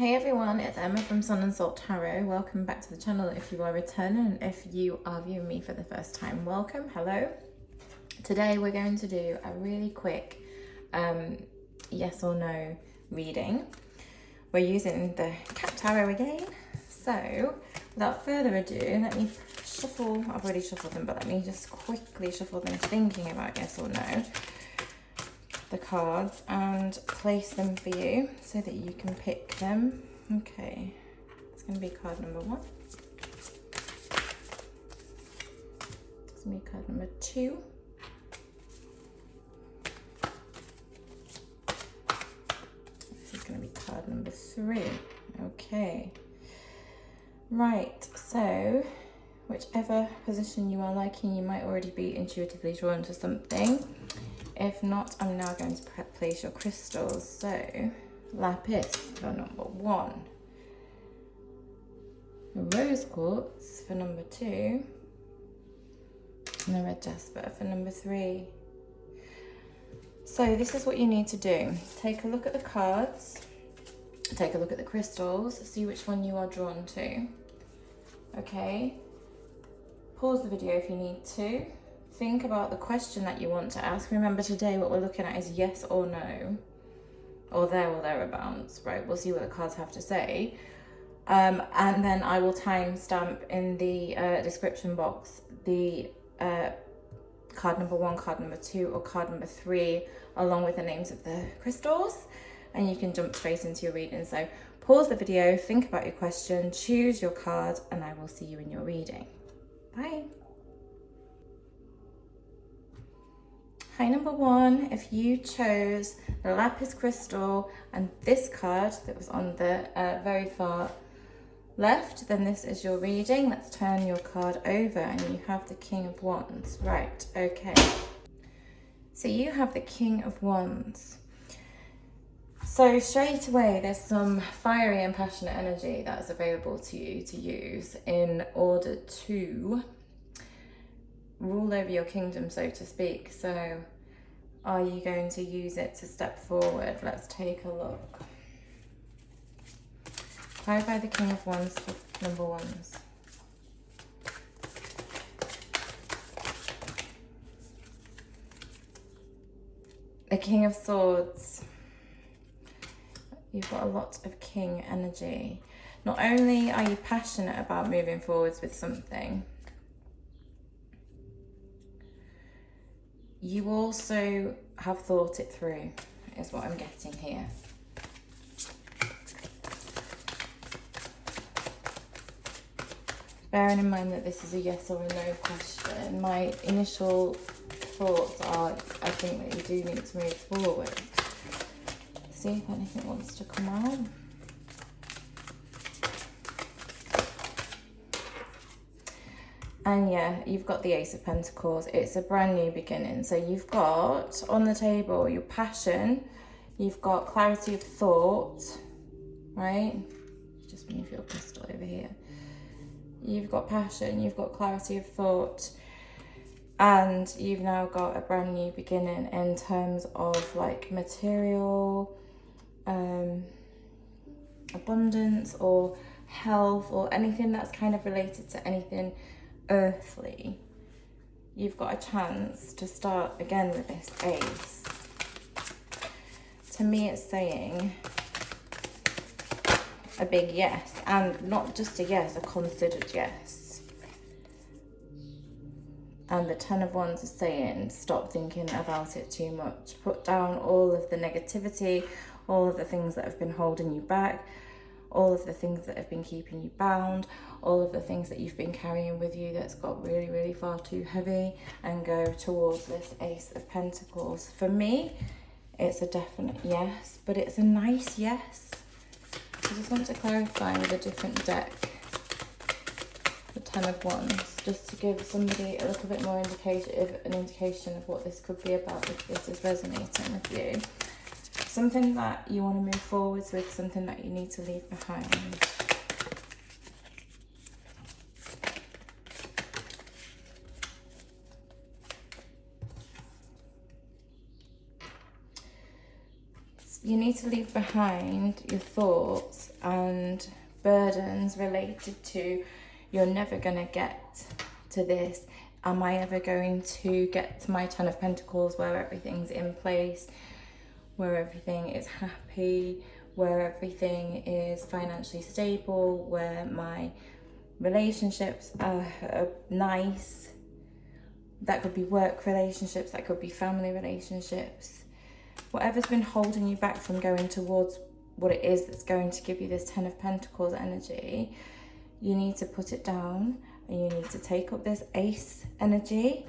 Hey everyone, it's Emma from Sun and Salt Tarot. Welcome back to the channel if you are returning, and if you are viewing me for the first time, welcome, hello. Today we're going to do a really quick yes or no reading. We're using the Cat Tarot again. So without further ado, let me shuffle, I've already shuffled them, but let me just quickly shuffle them thinking about yes or no, the cards, and place them for you so that you can pick them. Okay, it's going to be card number 1. It's going to be card number 2. This is going to be card number 3. Okay, right, so whichever position you are liking, you might already be intuitively drawn to something. If not, I'm now going to place your crystals. So, Lapis for number 1. Rose Quartz for number 2. And the red Jasper for number 3. So this is what you need to do. Take a look at the cards. Take a look at the crystals. See which one you are drawn to. Okay? Pause the video if you need to. Think about the question that you want to ask. Remember, today what we're looking at is yes or no, or there or thereabouts, right? We'll see what the cards have to say. And then I will timestamp in the description box the card number 1, card number 2, or card number 3, along with the names of the crystals, and you can jump straight into your reading. So pause the video, think about your question, choose your card, and I will see you in your reading. Bye. Hi, number 1, if you chose the Lapis crystal and this card that was on the very far left, then this is your reading. Let's turn your card over, and you have the King of Wands. Right, okay. So you have the King of Wands. So straight away, there's some fiery and passionate energy that's available to you to use in order to rule over your kingdom, so to speak. So are you going to use it to step forward? Let's take a look. Clarify the King of Wands for number 1s. The King of Swords. You've got a lot of king energy. Not only are you passionate about moving forwards with something, you also have thought it through, is what I'm getting here. Bearing in mind that this is a yes or a no question, my initial thoughts are, I think that you do need to move forward. See if anything wants to come out. And yeah, you've got the Ace of Pentacles. It's a brand new beginning. So you've got on the table your passion, you've got clarity of thought, right? Just move your crystal over here. You've got passion, you've got clarity of thought, and you've now got a brand new beginning in terms of like material, abundance or health, or anything that's kind of related to anything earthly. You've got a chance to start again with this Ace. To me, it's saying a big yes, and not just a yes, a considered yes. And the Ten of Wands is saying stop thinking about it too much. Put down all of the negativity, all of the things that have been holding you back, all of the things that have been keeping you bound, all of the things that you've been carrying with you that's got really, really far too heavy, and go towards this Ace of Pentacles. For me, it's a definite yes, but it's a nice yes. I just want to clarify with a different deck, the Ten of Wands, just to give somebody a little bit more an indication of what this could be about if this is resonating with you. Something that you want to move forwards with, something that you need to leave behind. You need to leave behind your thoughts and burdens related to, you're never going to get to this. Am I ever going to get to my 10 of Pentacles where everything's in place, where everything is happy, where everything is financially stable, where my relationships are nice? That could be work relationships, that could be family relationships. Whatever's been holding you back from going towards what it is that's going to give you this 10 of Pentacles energy, you need to put it down and you need to take up this Ace energy.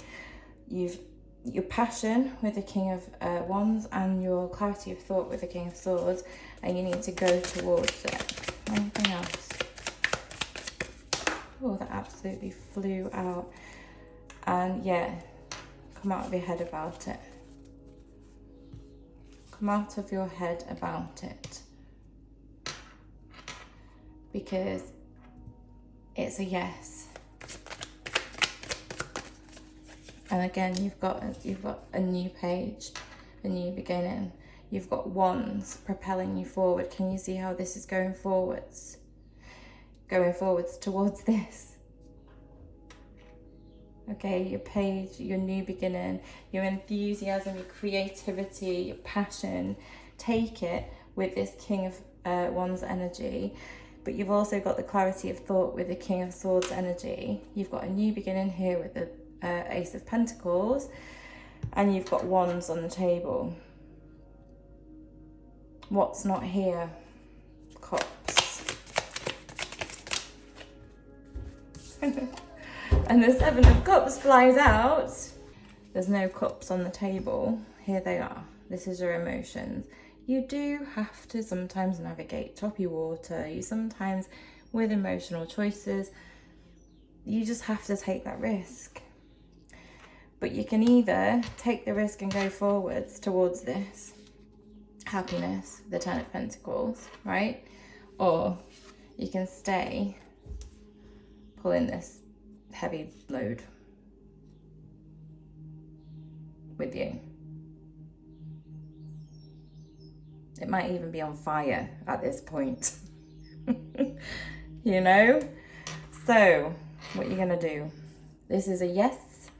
Your passion with the King of Wands and your clarity of thought with the King of Swords, and you need to go towards it. Anything else? Oh, that absolutely flew out. And yeah, come out of your head about it. Come out of your head about it. Because it's a yes. And again, you've got a new page, a new beginning. You've got wands propelling you forward. Can you see how this is going forwards? Going forwards towards this. Okay, your page, your new beginning, your enthusiasm, your creativity, your passion. Take it with this King of Wands energy. But you've also got the clarity of thought with the King of Swords energy. You've got a new beginning here with the Ace of Pentacles. And you've got wands on the table. What's not here? Cups. And the Seven of Cups flies out. There's no cups on the table. Here they are. This is your emotions. You do have to sometimes navigate choppy water. You sometimes, with emotional choices, you just have to take that risk. But you can either take the risk and go forwards towards this happiness, the 10 of Pentacles, right? Or you can stay pulling this heavy load with you. It might even be on fire at this point. You know? So, what you're gonna do? This is a yes.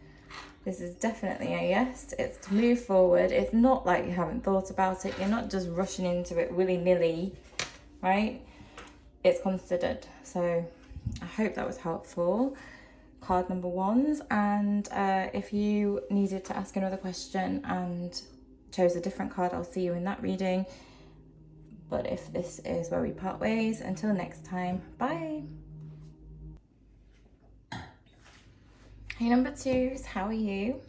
This is definitely a yes. It's to move forward. It's not like you haven't thought about it. You're not just rushing into it willy-nilly, right? It's considered. So, I hope that was helpful. Card number 1. And if you needed to ask another question and chose a different card, I'll see you in that reading. But if this is where we part ways, until next time, bye. Hey number 2s, how are you?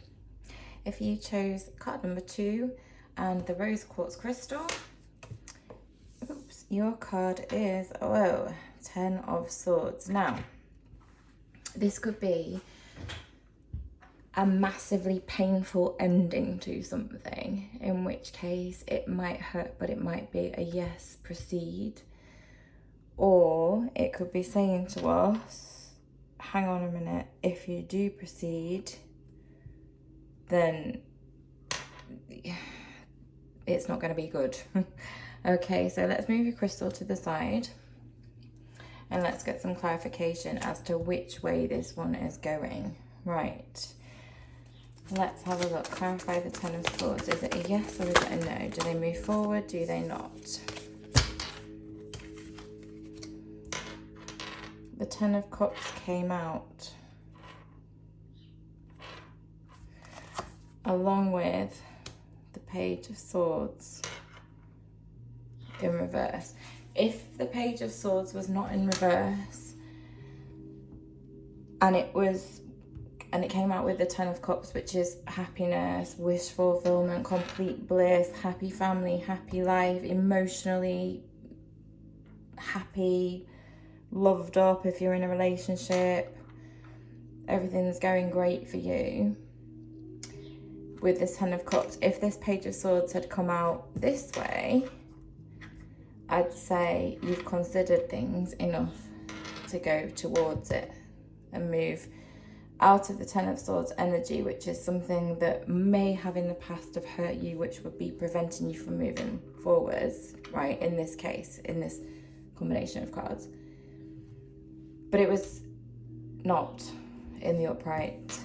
If you chose card number 2 and the rose quartz crystal, oops, your card is, 10 of Swords. Now, this could be a massively painful ending to something, in which case it might hurt, but it might be a yes, proceed. Or it could be saying to us, hang on a minute, if you do proceed, then it's not going to be good. Okay, so let's move your crystal to the side. And let's get some clarification as to which way this one is going. Right. Let's have a look. Clarify the 10 of Swords. Is it a yes or is it a no? Do they move forward? Do they not? The 10 of Cups came out. Along with the Page of Swords in reverse. If the Page of Swords was not in reverse and it came out with the 10 of Cups, which is happiness, wish fulfillment, complete bliss, happy family, happy life, emotionally happy, loved up if you're in a relationship, everything's going great for you. With this 10 of Cups, if this Page of Swords had come out this way, I'd say you've considered things enough to go towards it and move out of the Ten of Swords energy, which is something that may have in the past have hurt you, which would be preventing you from moving forwards, right? In this case, in this combination of cards. But it was not in the upright.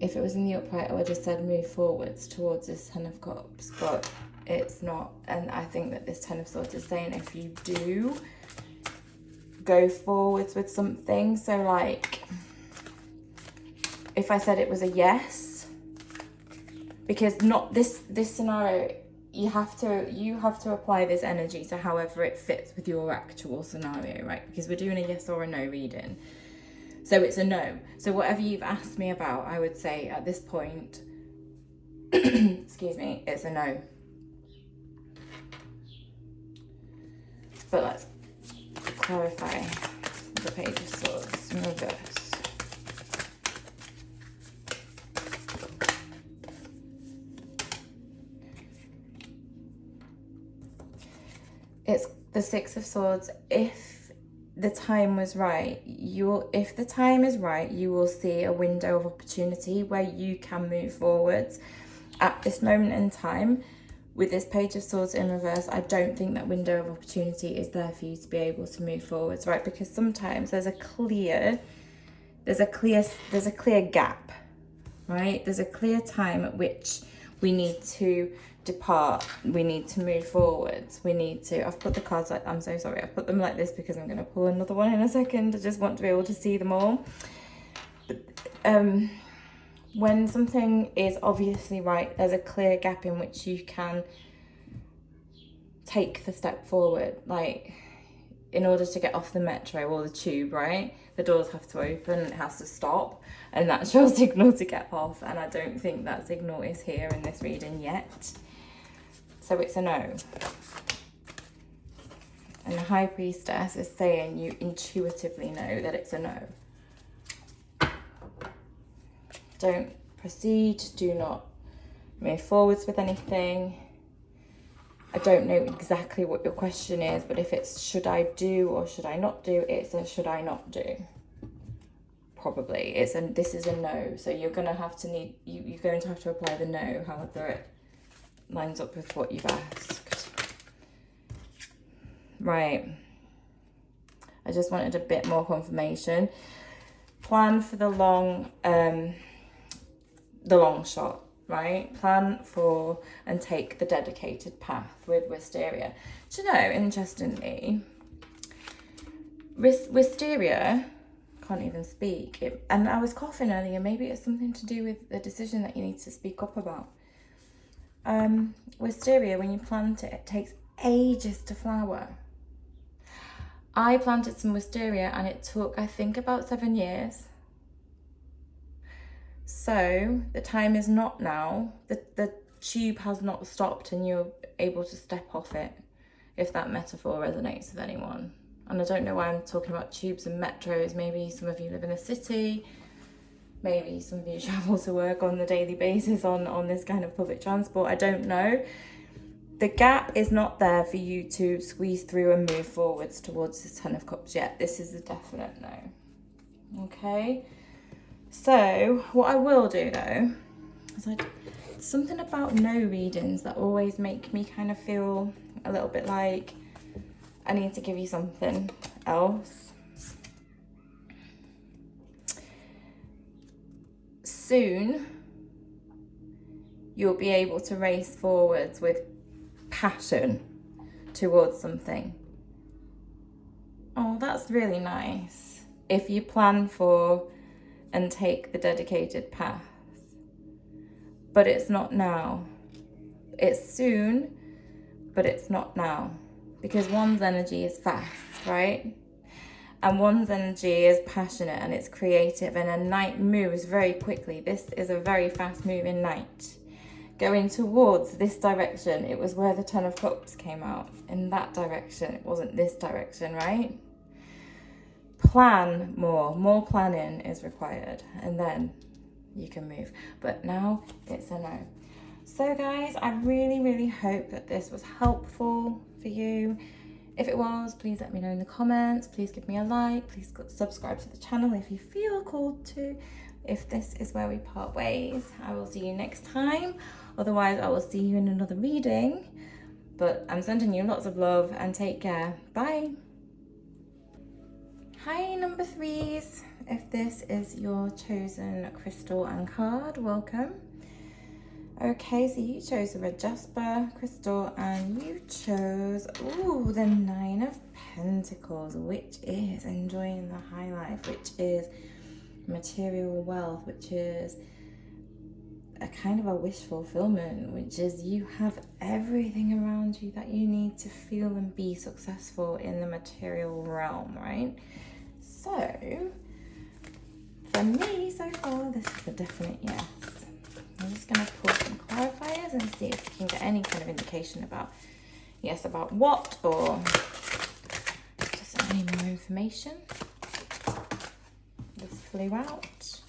If it was in the upright, I would have said move forwards towards this Ten of Cups, but it's not. And I think that this Ten of Swords is saying if you do go forwards with something, so like if I said it was a yes, because not this scenario, you have to apply this energy to however it fits with your actual scenario, right? Because we're doing a yes or a no reading. So it's a no. So whatever you've asked me about, I would say at this point, excuse me, it's a no. But let's clarify the Page of Swords in reverse. It's the Six of Swords. If the time was right, if the time is right, you will see a window of opportunity where you can move forwards. At this moment in time, with this Page of Swords in reverse, I don't think that window of opportunity is there for you to be able to move forwards, right? Because sometimes there's a clear gap, right? There's a clear time at which we need to depart, we need to move forwards, I've put the cards like, I'm so sorry, I've put them like this because I'm going to pull another one in a second. I just want to be able to see them all. When something is obviously right, there's a clear gap in which you can take the step forward. Like, in order to get off the metro or the tube, right, the doors have to open, it has to stop, and that's your signal to get off, and I don't think that signal is here in this reading yet. So it's a no. And the High Priestess is saying you intuitively know that it's a no. Don't proceed, do not move forwards with anything. I don't know exactly what your question is, but if it's should I do or should I not do, it's a should I not do. Probably. This is a no. So you're going to have to apply the no, however it lines up with what you've asked. Right. I just wanted a bit more confirmation. Plan for the long shot, right? Plan for and take the dedicated path with Wisteria. Do you know, interestingly, Wisteria, can't even speak. And I was coughing earlier. Maybe it's something to do with the decision that you need to speak up about. Wisteria, when you plant it, it takes ages to flower. I planted some wisteria and it took, I think, about 7 years. So the time is not now. The tube has not stopped and you're able to step off it, if that metaphor resonates with anyone. And I don't know why I'm talking about tubes and metros. Maybe some of you live in a city. Maybe some of you travel to work on a daily basis on this kind of public transport. I don't know. The gap is not there for you to squeeze through and move forwards towards this Ten of Cups yet. This is a definite no. Okay? So, what I will do though, is something about no readings that always make me kind of feel a little bit like I need to give you something else. Soon, you'll be able to race forwards with passion towards something. Oh, that's really nice. If you plan for and take the dedicated path. But it's not now. It's soon, but it's not now. Because one's energy is fast, right? And one's energy is passionate and it's creative, and a knight moves very quickly. This is a very fast moving knight. Going towards this direction, it was where the Ten of Cups came out. In that direction, it wasn't this direction, right? Plan more planning is required, and then you can move. But now it's a no. So guys, I really hope that this was helpful for you. If it was, please let me know in the comments. Please give me a like. Please subscribe to the channel if you feel called to. If this is where we part ways, I will see you next time. Otherwise, I will see you in another reading. But I'm sending you lots of love and take care. Bye. Hi, number 3s. If this is your chosen crystal and card, welcome. Okay, so you chose the red Jasper crystal and you chose, the 9 of Pentacles, which is enjoying the high life, which is material wealth, which is a kind of a wish fulfillment, which is you have everything around you that you need to feel and be successful in the material realm, right? So, for me, so far, this is a definite yes. I'm just going to pull some clarifiers and see if we can get any kind of indication about yes, about what, or just any more information. This flew out.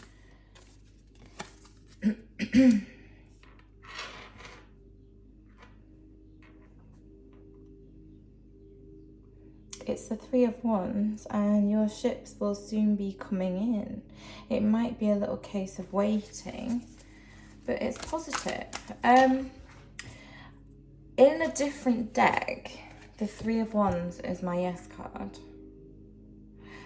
It's the 3 of Wands and your ships will soon be coming in. It might be a little case of waiting, but it's positive. In a different deck, the 3 of Wands is my yes card.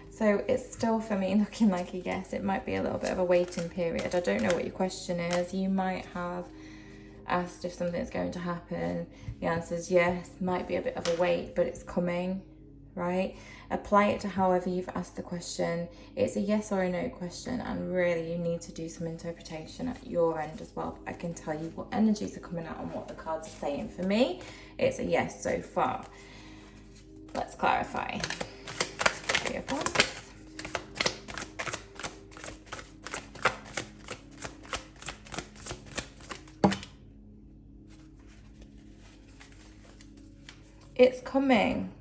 So it's still for me looking like a yes. It might be a little bit of a waiting period. I don't know what your question is. You might have asked if something's going to happen. The answer is yes. Might be a bit of a wait, but it's coming. Right? Apply it to however you've asked the question. It's a yes or a no question, and really you need to do some interpretation at your end as well. I can tell you what energies are coming out and what the cards are saying. For me, it's a yes so far. Let's clarify. 3 of Wands. It's coming.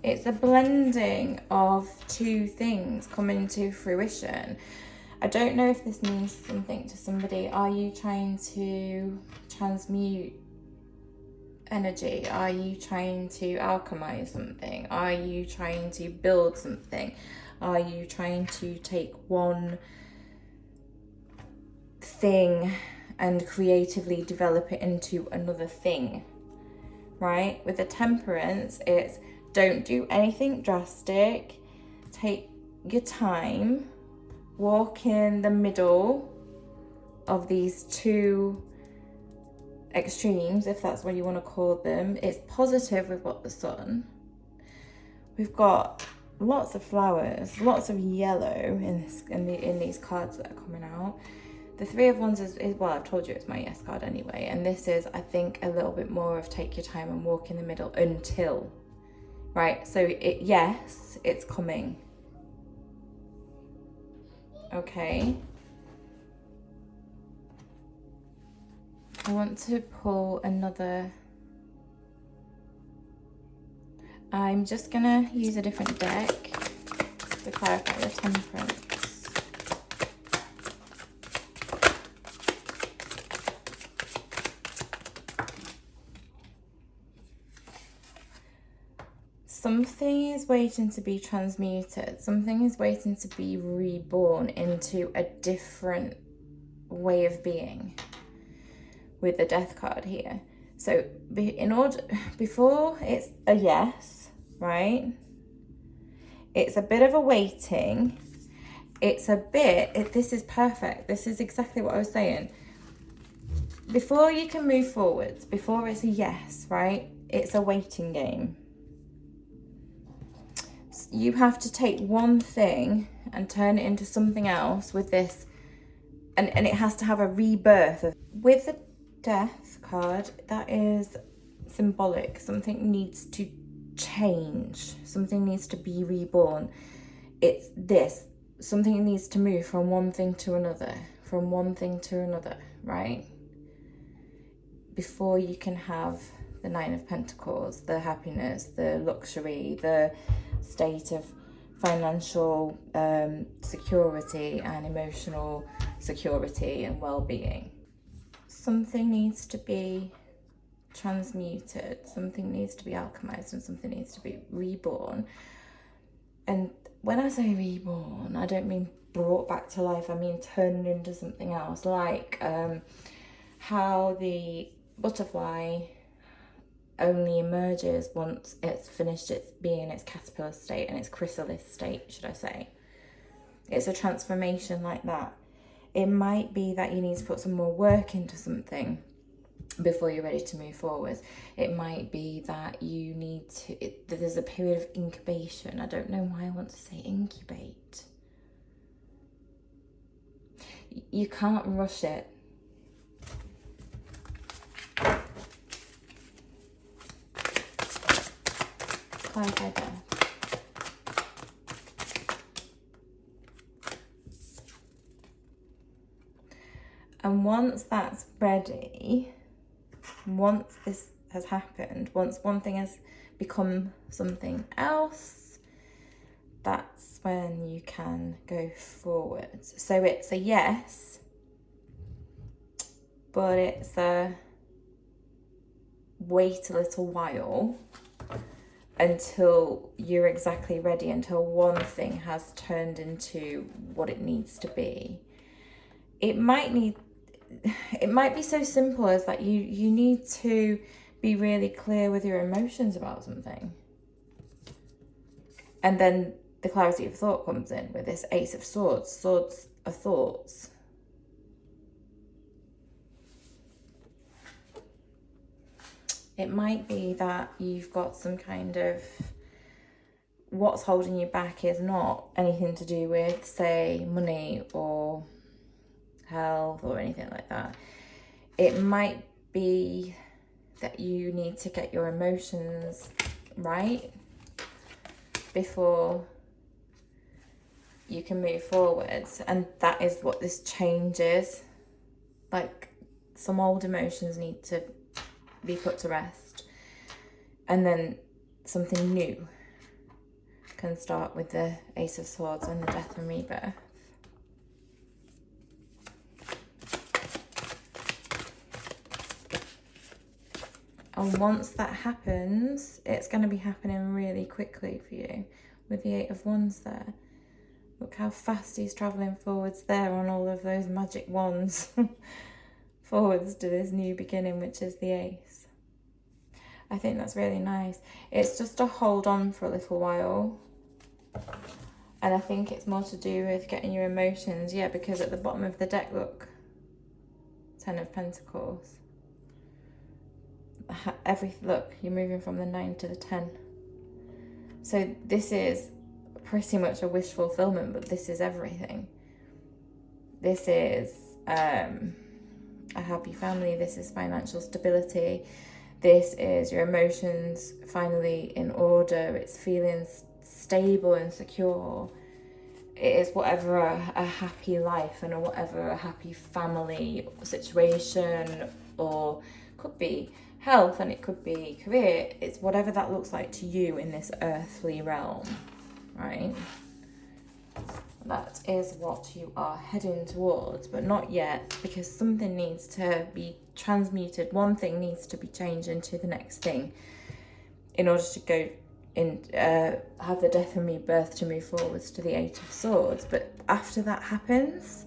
It's a blending of 2 things coming to fruition. I don't know if this means something to somebody. Are you trying to transmute energy? Are you trying to alchemize something? Are you trying to build something? Are you trying to take one thing and creatively develop it into another thing? Right? With the Temperance, it's don't do anything drastic. Take your time. Walk in the middle of these 2 extremes, if that's what you want to call them. It's positive. We've got the Sun. We've got lots of flowers, lots of yellow in these cards that are coming out. The 3 of Wands is, well, I've told you it's my yes card anyway. And this is, I think, a little bit more of take your time and walk in the middle until. Right, so yes, it's coming. Okay. I want to pull another. I'm just gonna use a different deck to clarify the Temperance. Something is waiting to be transmuted. Something is waiting to be reborn into a different way of being with the Death card here. So before it's a yes, right? It's a bit of a waiting. It's a bit, this is perfect. This is exactly what I was saying. Before you can move forwards, before it's a yes, right? It's a waiting game. You have to take one thing and turn it into something else with this, and it has to have a rebirth. With the Death card, that is symbolic. Something needs to change. Something needs to be reborn. It's this. Something needs to move from one thing to another, from one thing to another, right? Before you can have the 9 of Pentacles, the happiness, the luxury, the state of financial security and emotional security and well-being. Something needs to be transmuted, something needs to be alchemized, and something needs to be reborn. And when I say reborn, I don't mean brought back to life, I mean turned into something else, like how the butterfly only emerges once it's finished its being its caterpillar state and its chrysalis state, should I say. It's a transformation like that. It might be that you need to put some more work into something before you're ready to move forward. It might be that you need to, there's a period of incubation. I don't know why I want to say incubate. You can't rush it. Clarify there. And once that's ready, once this has happened, once one thing has become something else, that's when you can go forwards. So it's a yes, but it's a wait a little while until you're exactly ready, until one thing has turned into what it needs to be. It might be so simple as that you need to be really clear with your emotions about something. And then the clarity of thought comes in with this Ace of Swords. Swords are thoughts. It might be that you've got some kind of, what's holding you back is not anything to do with, say, money or health or anything like that. It might be that you need to get your emotions right before you can move forwards, and that is what this change is. Like, some old emotions need to be put to rest, and then something new can start with the Ace of Swords and the death and rebirth. And once that happens, it's going to be happening really quickly for you with the Eight of Wands there. Look how fast he's travelling forwards there on all of those magic wands. Forwards to this new beginning, which is the Ace. I think that's really nice. It's just to hold on for a little while. And I think it's more to do with getting your emotions. Yeah, because at the bottom of the deck, look. 10 of Pentacles. Look, you're moving from the 9 to the 10. So this is pretty much a wish fulfillment, but this is everything. This is a happy family. This is financial stability. This is your emotions finally in order. It's feeling stable and secure. It is whatever a happy life and whatever a happy family situation, or could be health and it could be career. It's whatever that looks like to you in this earthly realm, right? That is what you are heading towards, but not yet, because something needs to be transmuted. One thing needs to be changed into the next thing in order to go in, have the death and rebirth to move forwards to the Eight of Swords. But after that happens,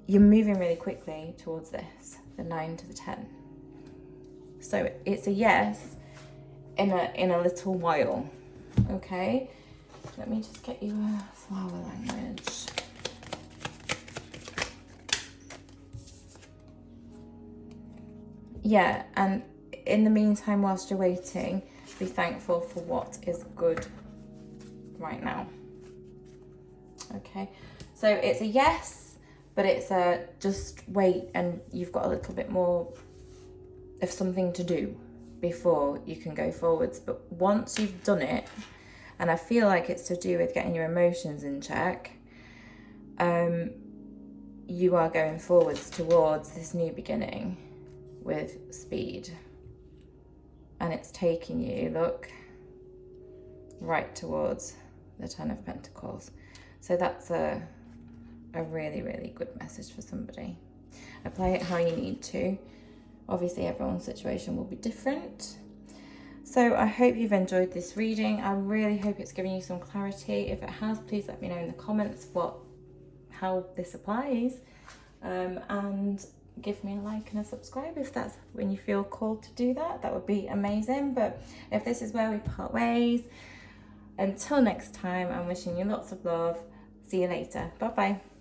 you're moving really quickly towards this, the 9 to the 10. So it's a yes in a little while, okay? Let me just get you a flower language. Yeah, and in the meantime, whilst you're waiting, be thankful for what is good right now. Okay, so it's a yes, but it's a just wait, and you've got a little bit more of something to do before you can go forwards. But once you've done it, and I feel like it's to do with getting your emotions in check, you are going forwards towards this new beginning with speed. And it's taking you, look, right towards the 10 of Pentacles. So that's a really, really good message for somebody. Apply it how you need to. Obviously everyone's situation will be different. So I hope you've enjoyed this reading. I really hope it's given you some clarity. If it has, please let me know in the comments how this applies. And give me a like and a subscribe if that's when you feel called to do that. That would be amazing. But if this is where we part ways, until next time, I'm wishing you lots of love. See you later. Bye bye.